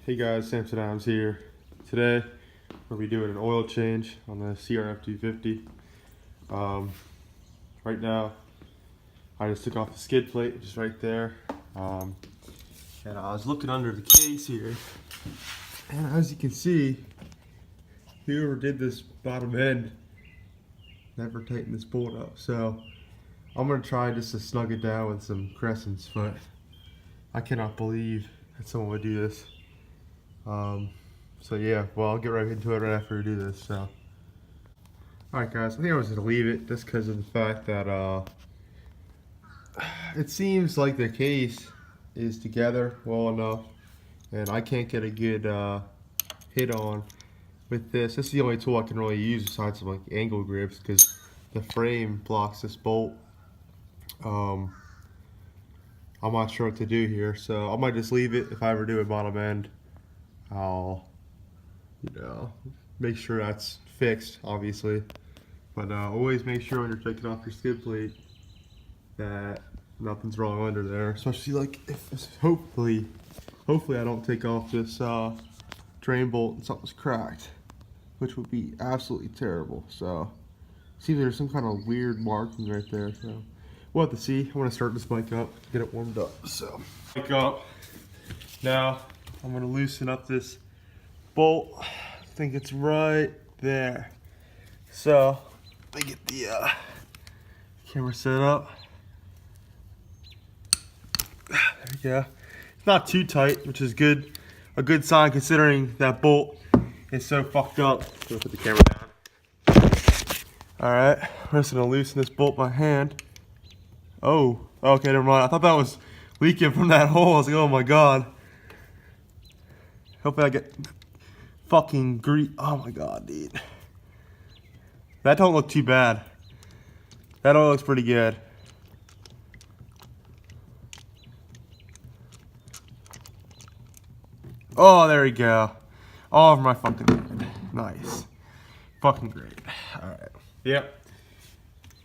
Hey guys, SamsonAdams here. Today we'll be doing an oil change on the Crf250. Right now I just took off the skid plate, just right there. And I was looking under the case here, and as you can see, whoever did this bottom end never tightened this bolt up. So I'm gonna try just to snug it down with some crescents, but I cannot believe that someone would do this. So yeah, well, I'll get right into it right after we do this. So, alright guys, I think I was gonna leave it just because of the fact that it seems like the case is together well enough, and I can't get a good hit on with this. This is the only tool I can really use besides some like angle grips because the frame blocks this bolt. I'm not sure what to do here, so I might just leave it. If I ever do a bottom end, I'll, make sure that's fixed, obviously. But always make sure when you're taking off your skid plate that nothing's wrong under there. Especially like if hopefully I don't take off this drain bolt and something's cracked, which would be absolutely terrible. So see, there's some kind of weird marking right there. So we'll have to see. I want to start this bike up, get it warmed up. So bike up. Now I'm going to loosen up this bolt. I think it's right there. So let me get the camera set up. There we go. It's not too tight, which is good. A good sign considering that bolt is so fucked up. So put the camera down. Alright, I'm just going to loosen this bolt by hand. Oh, okay, never mind. I thought that was leaking from that hole. I was like, oh my god. Hopefully I get fucking grease. Oh my god, dude. That don't look too bad. That all looks pretty good. Oh, there we go. All over my fucking head. Nice. Fucking great. Alright. Yep.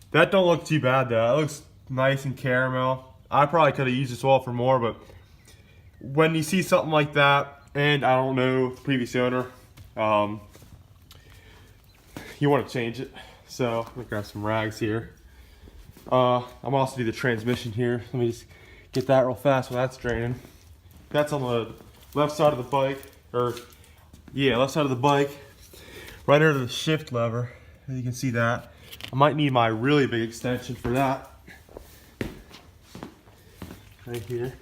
That don't look too bad though. It looks nice and caramel. I probably could have used this oil for more, but when you see something like that, and I don't know the previous owner, you want to change it. So I'm gonna grab some rags here. I'm also do the transmission here. Let me just get that real fast while that's draining. That's on the left side of the bike, or yeah, left side of the bike, right under the shift lever. As you can see that. I might need my really big extension for that. Right here.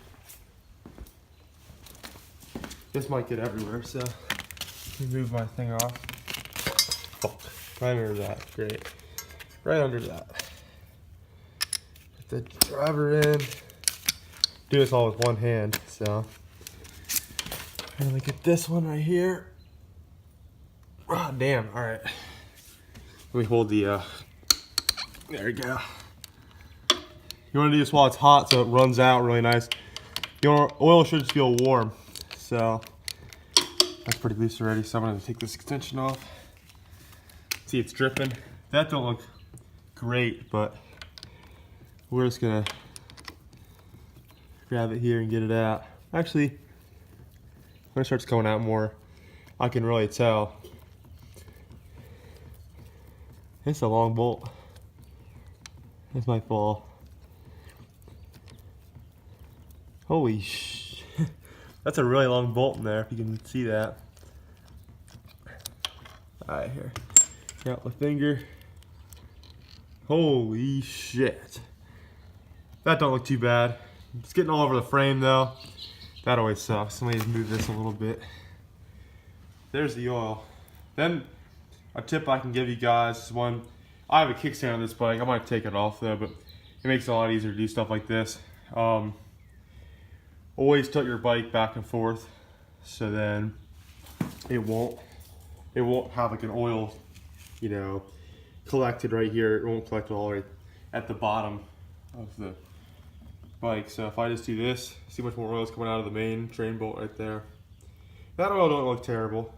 This might get everywhere, so let me move my thing off. Fuck. Right under that. Great. Right under that. Put the driver in. Do this all with one hand, so. And let me get this one right here. Oh, damn. Alright. Let me hold the, there we go. You want to do this while it's hot so it runs out really nice. Your oil should just feel warm. So that's pretty loose already, so I'm going to take this extension off. See, it's dripping. That don't look great, but we're just going to grab it here and get it out. Actually, when it starts coming out more, I can really tell. It's a long bolt. This might fall. Holy shit. That's a really long bolt in there, if you can see that. Alright, here. Got my finger. Holy shit. That don't look too bad. It's getting all over the frame though. That always sucks. Let me just move this a little bit. There's the oil. Then, a tip I can give you guys is when I have a kickstand on this bike. I might take it off though, but it makes it a lot easier to do stuff like this. Always tilt your bike back and forth, so then it won't have like an oil, collected right here. It won't collect all right at the bottom of the bike. So if I just do this, see how much more oil is coming out of the main drain bolt right there. That oil don't look terrible.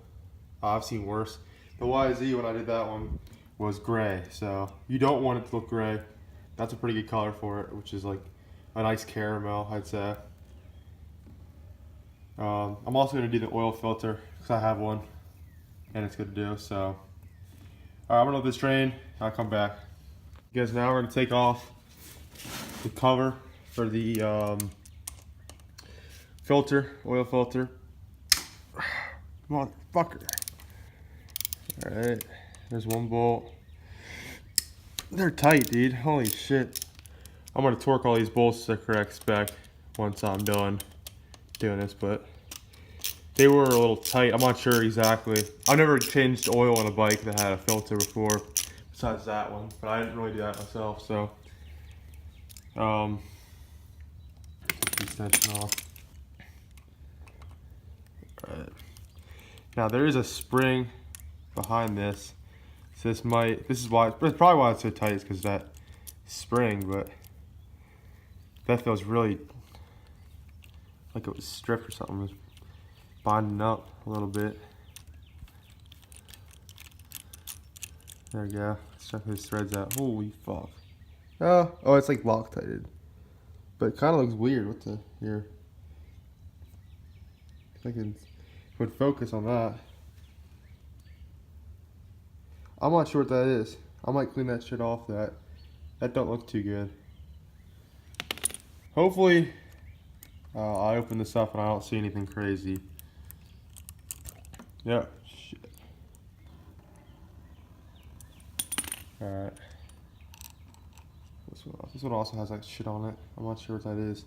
I've seen worse. The YZ when I did that one was gray, so you don't want it to look gray. That's a pretty good color for it, which is like a nice caramel, I'd say. I'm also going to do the oil filter because I have one and it's good to do. So, all right, I'm going to let this drain. I'll come back. You guys, now we're going to take off the cover for the filter, oil filter. Motherfucker. All right, there's one bolt. They're tight, dude. Holy shit. I'm going to torque all these bolts to the correct spec once I'm done doing this, but they were a little tight. I'm not sure exactly. I've never changed oil on a bike that had a filter before, besides that one, but I didn't really do that myself, so keep this tension off. Alright. Now there is a spring behind this, so this is why, it's probably why it's so tight, is because of that spring, but that feels really like it was stripped or something. It was bonding up a little bit. There we go. Let's check these threads out. Holy fuck. Oh, it's like Loctited. But it kind of looks weird. What the, here. If I would focus on that. I'm not sure what that is. I might clean that shit off. That don't look too good. Hopefully, I open this up and I don't see anything crazy. Yep. Shit. Alright. This one also has like shit on it. I'm not sure what that is.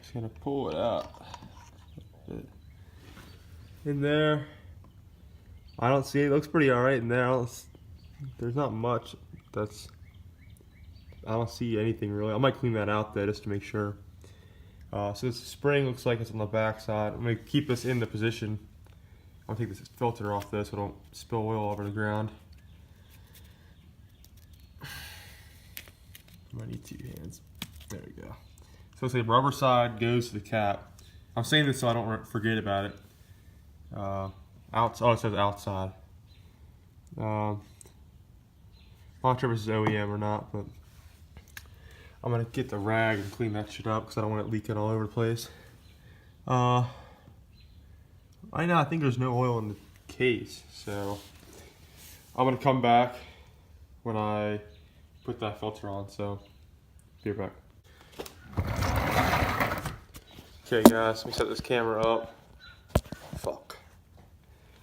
Just gonna pull it out. In there. I don't see it. It looks pretty alright in there. There's not much I don't see anything really. I might clean that out though just to make sure. So this spring looks like it's on the back side. I'm going to keep this in the position. I'll take this filter off this so I don't spill oil all over the ground. I might need 2 hands. There we go. So the rubber side goes to the cap. I'm saying this so I don't forget about it. Oh, it says outside. I'm not sure if this is OEM or not, but I'm gonna get the rag and clean that shit up because I don't want it leaking all over the place. I think there's no oil in the case, so I'm gonna come back when I put that filter on. So be right back. Okay, guys, let me set this camera up. Fuck.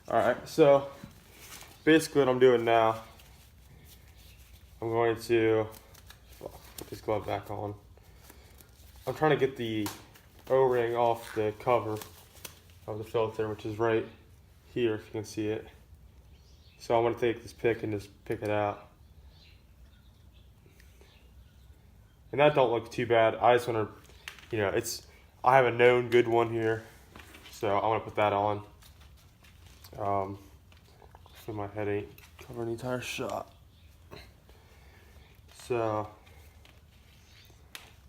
All right, so basically what I'm doing now, I'm going to put this glove back on. I'm trying to get the O-ring off the cover of the filter, which is right here if you can see it. So I'm going to take this pick and just pick it out. And that don't look too bad. I just want to, I have a known good one here, so I want to put that on. So my head ain't covering the entire shot. So,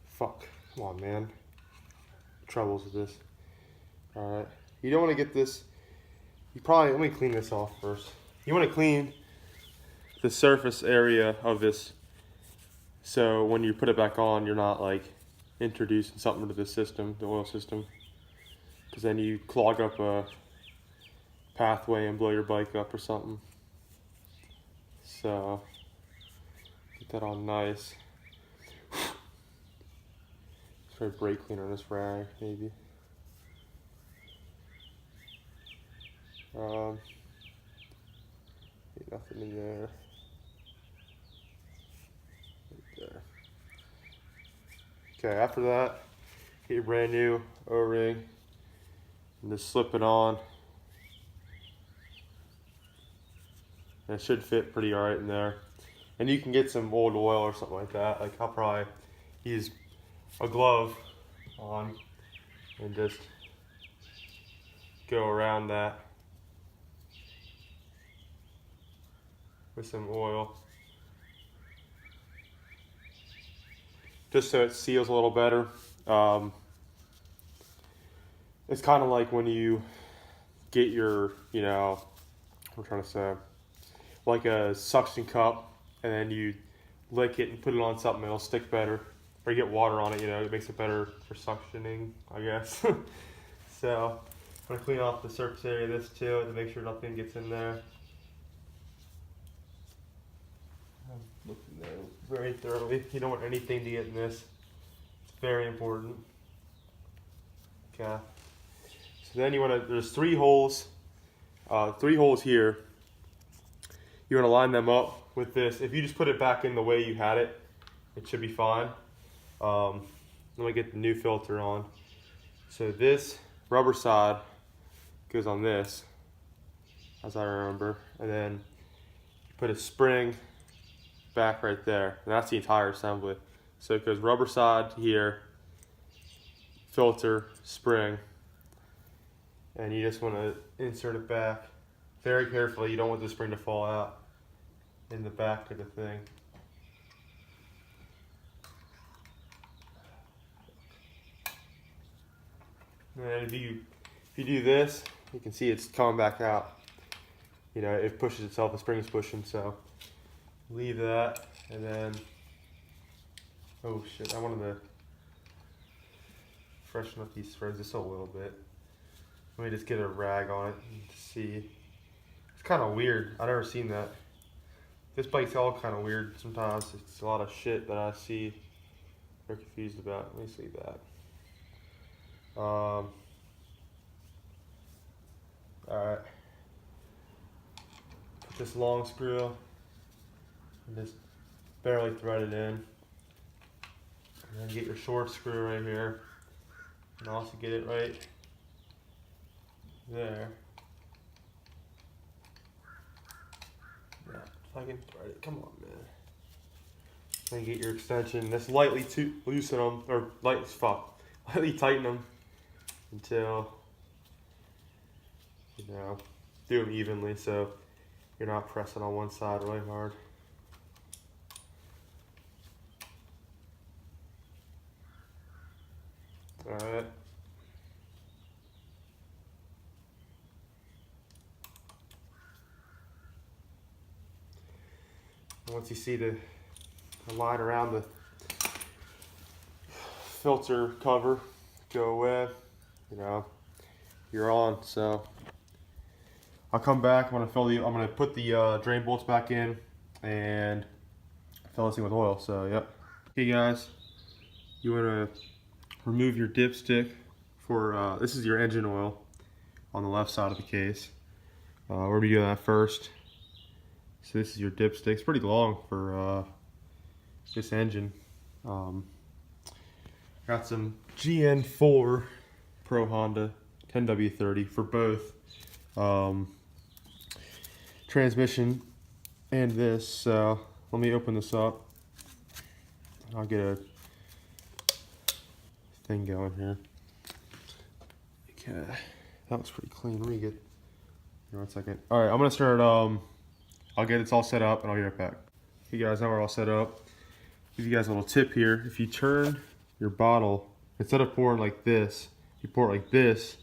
fuck, come on, man. Troubles with this. Alright, you don't want to get this, let me clean this off first. You want to clean the surface area of this, so when you put it back on, you're not like introducing something to the system, the oil system, because then you clog up a pathway and blow your bike up or something. So, get that on nice. Try brake cleaner on this rag, maybe. Nothing in there. Right there. Okay, after that, get your brand new O-ring and just slip it on. And it should fit pretty alright in there. And you can get some old oil or something like that. Like I'll probably use a glove on and just go around that with some oil, just so it seals a little better. It's kind of like when you get your, what I'm trying to say, like a suction cup, and then you lick it and put it on something, it'll stick better. or you get water on it, you know, it makes it better for suctioning, I guess. So I'm gonna clean off the surface area of this too to make sure nothing gets in there. I'm looking there very thoroughly. You don't want anything to get in this. It's very important. Okay. So then you want to, there's 3 holes here. You want to line them up with this. If you just put it back in the way you had it, it should be fine. Let me get the new filter on. So this rubber side goes on this, as I remember, and then you put a spring back right there, and that's the entire assembly. So it goes rubber side here, filter, spring, and you just want to insert it back very carefully. You don't want the spring to fall out in the back of the thing. And if you do this, you can see it's coming back out. You know, it pushes itself, the spring is pushing, so leave that. And then, oh shit, I wanted to freshen up these threads just a little bit. Let me just get a rag on it and see. It's kind of weird. I've never seen that. This bike's all kind of weird sometimes. It's a lot of shit that I see. They're confused about. Let me see that. Alright. Put this long screw and just barely thread it in. And then get your short screw right here. And also get it right there. Yeah, if I can thread it, come on, man. Then get your extension. Just lightly loosen them, or lightly tighten them until, you know, do them evenly so you're not pressing on one side really hard. Alright. Once you see the line around the filter cover go away, you know, you're on. So I'll come back. I'm gonna put the drain bolts back in and fill this thing with oil. So yep. Okay guys, you wanna remove your dipstick for this is your engine oil on the left side of the case. We're gonna do that first. So this is your dipstick. It's pretty long for this engine. Got some Gn4 ProHonda Gn4 for both transmission and this. So let me open this up. I'll get a thing going here. Okay, that was pretty clean. Let me get here 1 second. All right, I'm gonna start. I'll get it all set up and I'll be right back. Okay guys, now we're all set up. Give you guys a little tip here. If you turn your bottle, instead of pouring like this, you pour it like this,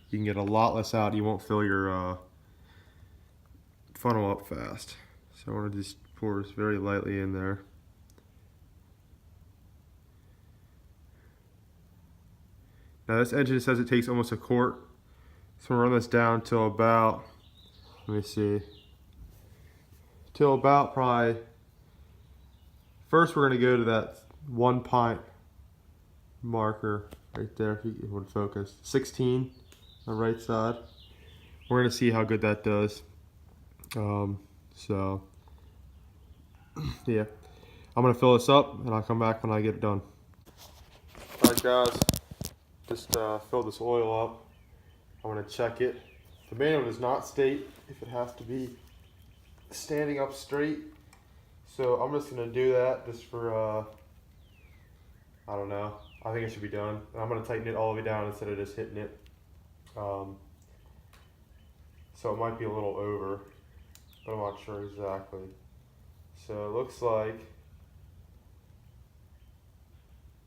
you can get a lot less out. You won't fill your funnel up fast. So I want to just pour this very lightly in there. Now this engine says it takes almost a quart. So we'll run this down till about, let me see, till about probably, first we're going to go to that 1 pint marker right there, if you would focus, 16 on the right side. We're going to see how good that does. So yeah, I'm going to fill this up and I'll come back when I get it done. Alright guys, just fill this oil up. I'm going to check it. The manual does not state if it has to be standing up straight, so I'm just going to do that just for I don't know, I think it should be done. I'm going to tighten it all the way down instead of just hitting it, so it might be a little over, but I'm not sure exactly. So it looks like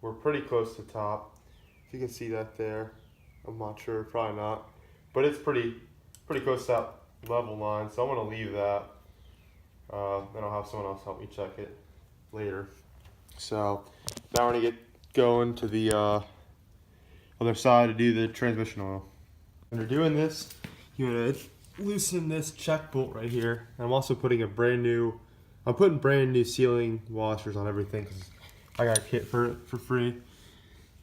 we're pretty close to top, if you can see that there. I'm not sure, probably not, but it's pretty close to that level line, so I'm going to leave that. Then I'll have someone else help me check it later. So now we're going to get going to the other side to do the transmission oil. When you're doing this, you're gonna loosen this check bolt right here. I'm also putting I'm putting brand new sealing washers on everything because I got a kit for it for free.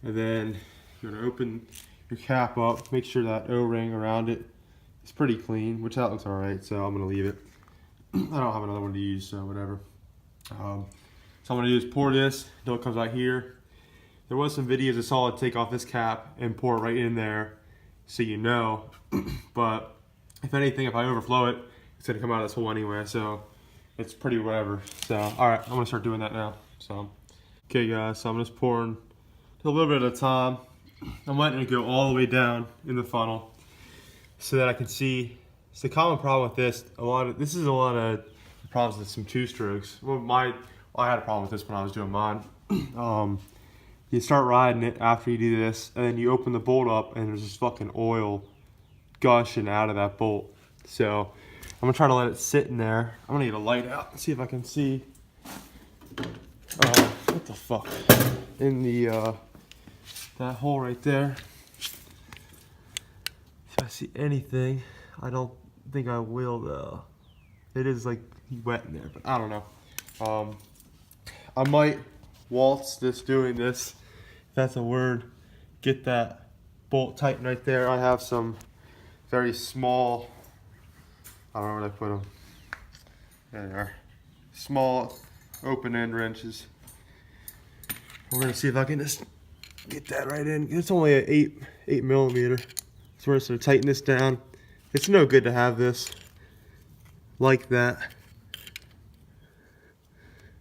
And then you're gonna open your cap up, make sure that O-ring around it is pretty clean, which that looks all right, so I'm gonna leave it. I don't have another one to use, so whatever. So I'm gonna do is pour this until it comes out here. There was some videos I saw it take off this cap and pour it right in there, so you know. But if anything, if I overflow it, it's gonna come out of this hole anyway, so it's pretty whatever. So all right, I'm gonna start doing that now. So okay guys, so I'm just pouring a little bit at a time. I'm letting it go all the way down in the funnel so that I can see. It's the common problem with this. This is a lot of problems with some two strokes. Well, I had a problem with this when I was doing mine. You start riding it after you do this, and then you open the bolt up, and there's just fucking oil gushing out of that bolt. So I'm gonna try to let it sit in there. I'm gonna get a light out and see if I can see. What the fuck? In the that hole right there. If I see anything, I don't think I will though. It is like wet in there, but I don't know. I might waltz doing this, if that's a word. Get that bolt tightened right there. I have some very small, I don't know where I put them. There they are. Small open end wrenches. We're gonna see if I can just get that right in. It's only an 8 millimeter. So we're just gonna tighten this down. It's no good to have this like that.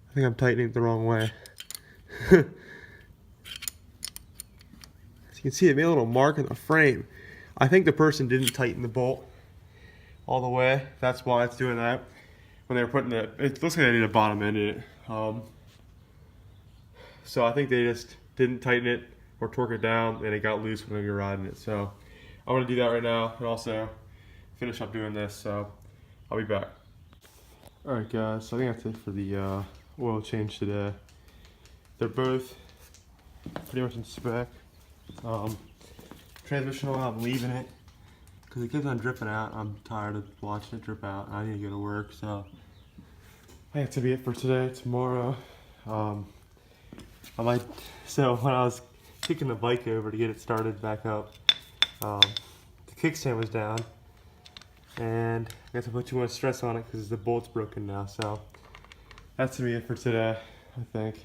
I think I'm tightening it the wrong way. As you can see, it made a little mark in the frame. I think the person didn't tighten the bolt all the way. That's why it's doing that. When they were putting it looks like they need a bottom end in it. So I think they just didn't tighten it or torque it down, and it got loose when you're riding it. So I'm gonna do that right now and also finish up doing this. So I'll be back. All right, guys. So I think that's it for the oil change today. They're both pretty much in spec. Transmission oil, I'm leaving it because it keeps on dripping out. I'm tired of watching it drip out. I need to go to work, so I think that's gonna be it for today. Tomorrow, so when I was kicking the bike over to get it started back up, the kickstand was down, and I got to put too much stress on it because the bolt's broken now. So that's gonna be it for today, I think.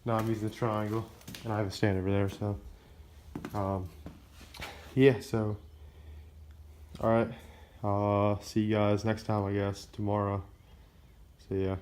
Now I'm using the triangle, and I have a stand over there. So yeah. So all right. See you guys next time, I guess, tomorrow. See ya.